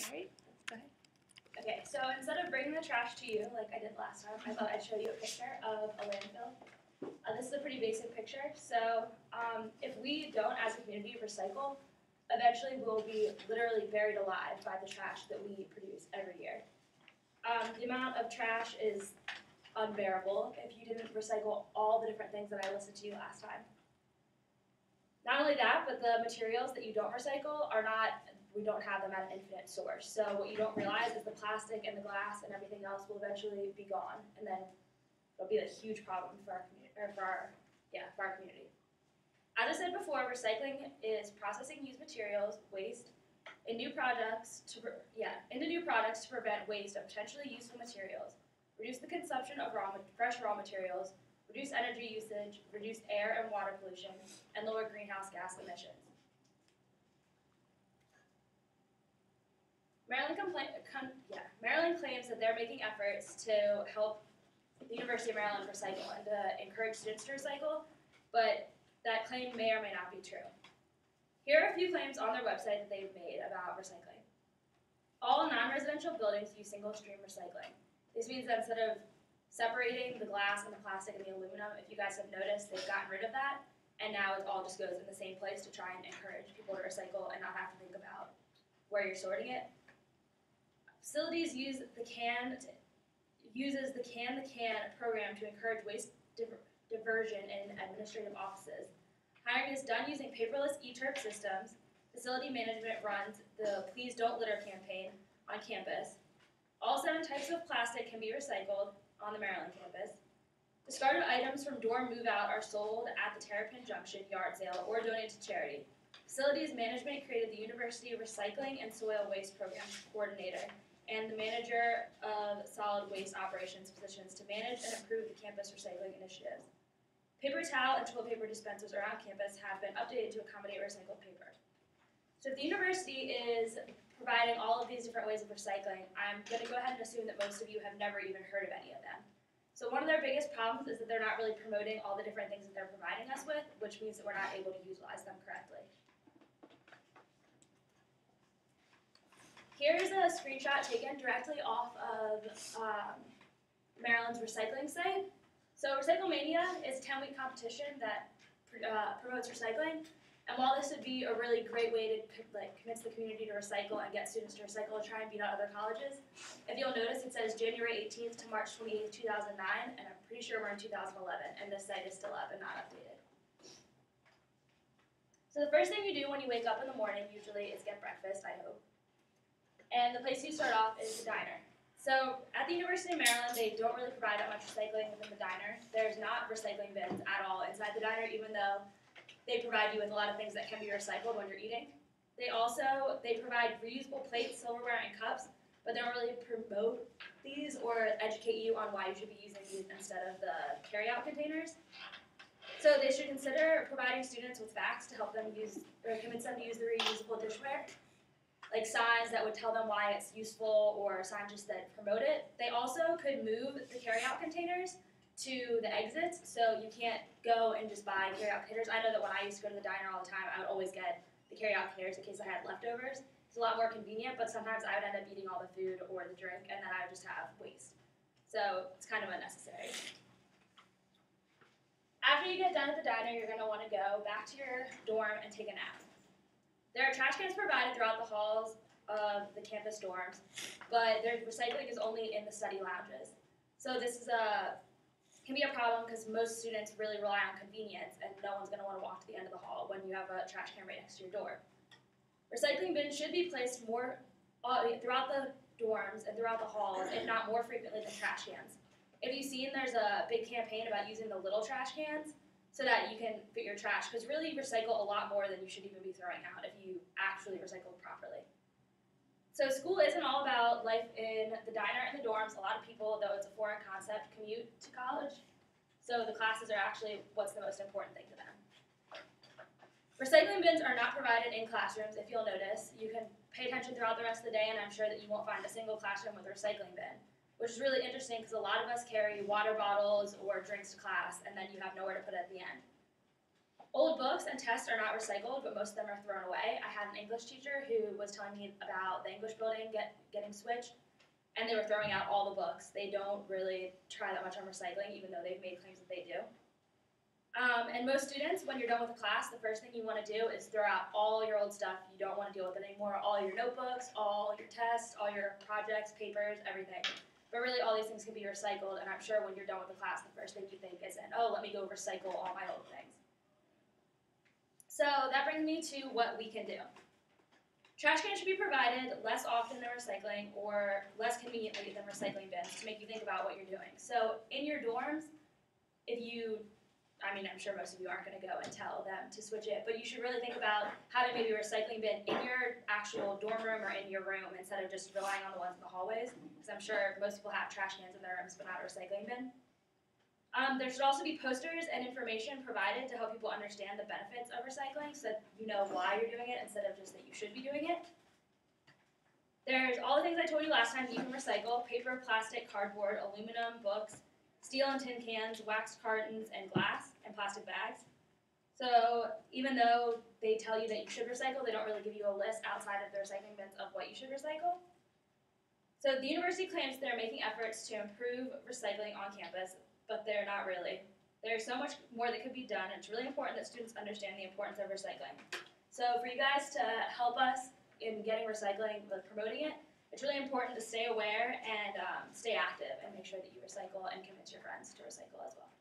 Alright, go ahead. Okay, so instead of bringing the trash to you like I did last time, I thought I'd show you a picture of a landfill. This is a pretty basic picture. So if we don't, as a community, recycle, eventually we'll be literally buried alive by the trash that we produce every year. The amount of trash is unbearable if you didn't recycle all the different things that I listed to you last time. Not only that, but the materials that you don't recycle are not, we don't have them at an infinite source. So what you don't realize is the plastic and the glass and everything else will eventually be gone, and then it'll be a huge problem for our community, for our community. As I said before, recycling is processing used materials, waste, into new products to prevent waste of potentially useful materials, reduce the consumption of fresh raw materials, reduce energy usage, reduce air and water pollution, and lower greenhouse gas emissions. Maryland claims that they're making efforts to help the University of Maryland recycle and to encourage students to recycle, but that claim may or may not be true. Here are a few claims on their website that they've made about recycling. All non-residential buildings use single-stream recycling. This means that instead of separating the glass and the plastic and the aluminum, if you guys have noticed, they've gotten rid of that, and now it all just goes in the same place to try and encourage people to recycle and not have to think about where you're sorting it. Facilities uses the can program to encourage waste diversion in administrative offices. Hiring is done using paperless Terps systems. Facility management runs the Please Don't Litter campaign on campus. All 7 types of plastic can be recycled on the Maryland campus. Discarded items from dorm move-out are sold at the Terrapin Junction yard sale or donated to charity. Facilities management created the University Recycling and Soil Waste Program Coordinator and the Manager of Solid Waste Operations positions to manage and improve the campus recycling initiatives. Paper towel and toilet paper dispensers around campus have been updated to accommodate recycled paper. So if the university is providing all of these different ways of recycling, I'm going to go ahead and assume that most of you have never even heard of any of them. So one of their biggest problems is that they're not really promoting all the different things that they're providing us with, which means that we're not able to utilize them correctly. Here's a screenshot taken directly off of Maryland's recycling site. So Recyclemania is a 10-week competition that promotes recycling. And while this would be a really great way to convince the community to recycle and get students to recycle and try and beat out other colleges, if you'll notice, it says January 18th to March 28th, 2009, and I'm pretty sure we're in 2011, and this site is still up and not updated. So the first thing you do when you wake up in the morning usually is get breakfast, I hope. And the place you start off is the diner. So at the University of Maryland, they don't really provide that much recycling within the diner. There's not recycling bins at all inside the diner, even though they provide you with a lot of things that can be recycled when you're eating. They provide reusable plates, silverware, and cups, but they don't really promote these or educate you on why you should be using these instead of the carry-out containers. So they should consider providing students with facts to help them convince them to use the reusable dishware, like signs that would tell them why it's useful or signs just that promote it. They also could move the carry-out containers to the exits, so you can't go and just buy carry-out containers. I know that when I used to go to the diner all the time, I would always get the carry-out containers in case I had leftovers. It's a lot more convenient, but sometimes I would end up eating all the food or the drink, and then I would just have waste. So it's kind of unnecessary. After you get done at the diner, you're going to want to go back to your dorm and take a nap. There are trash cans provided throughout the halls of the campus dorms, but their recycling is only in the study lounges. So this can be a problem because most students really rely on convenience, and no one's going to want to walk to the end of the hall when you have a trash can right next to your door. Recycling bins should be placed more throughout the dorms and throughout the halls, if not more frequently than trash cans. If you've seen, there's a big campaign about using the little trash cans so that you can fit your trash, because really you recycle a lot more than you should even be throwing out if you actually recycle properly. So school isn't all about life in the diner and the dorms. A lot of people, though it's a foreign concept, commute to college. So the classes are actually what's the most important thing to them. Recycling bins are not provided in classrooms, if you'll notice. You can pay attention throughout the rest of the day, and I'm sure that you won't find a single classroom with a recycling bin, which is really interesting because a lot of us carry water bottles or drinks to class, and then you have nowhere to put it at the end. Old books and tests are not recycled, but most of them are thrown away. I had an English teacher who was telling me about the English building getting switched, and they were throwing out all the books. They don't really try that much on recycling, even though they've made claims that they do. And most students, when you're done with the class, the first thing you want to do is throw out all your old stuff. You don't want to deal with it anymore. All your notebooks, all your tests, all your projects, papers, everything. But really, all these things can be recycled, and I'm sure when you're done with the class, the first thing you think isn't, oh, let me go recycle all my old things. So that brings me to what we can do. Trash cans should be provided less often than recycling or less conveniently than recycling bins to make you think about what you're doing. So in your dorms, I'm sure most of you aren't going to go and tell them to switch it, but you should really think about having maybe a recycling bin in your actual dorm room or in your room instead of just relying on the ones in the hallways, because I'm sure most people have trash cans in their rooms but not a recycling bin. There should also be posters and information provided to help people understand the benefits of recycling so that you know why you're doing it instead of just that you should be doing it. There's all the things I told you last time that you can recycle: paper, plastic, cardboard, aluminum, books, steel and tin cans, wax cartons, and glass, and plastic bags. So even though they tell you that you should recycle, they don't really give you a list outside of the recycling bins of what you should recycle. So the university claims they're making efforts to improve recycling on campus, but they're not really. There's so much more that could be done, and it's really important that students understand the importance of recycling. So for you guys to help us in getting recycling, promoting it, it's really important to stay aware and stay active and make sure that you recycle and convince your friends to recycle as well.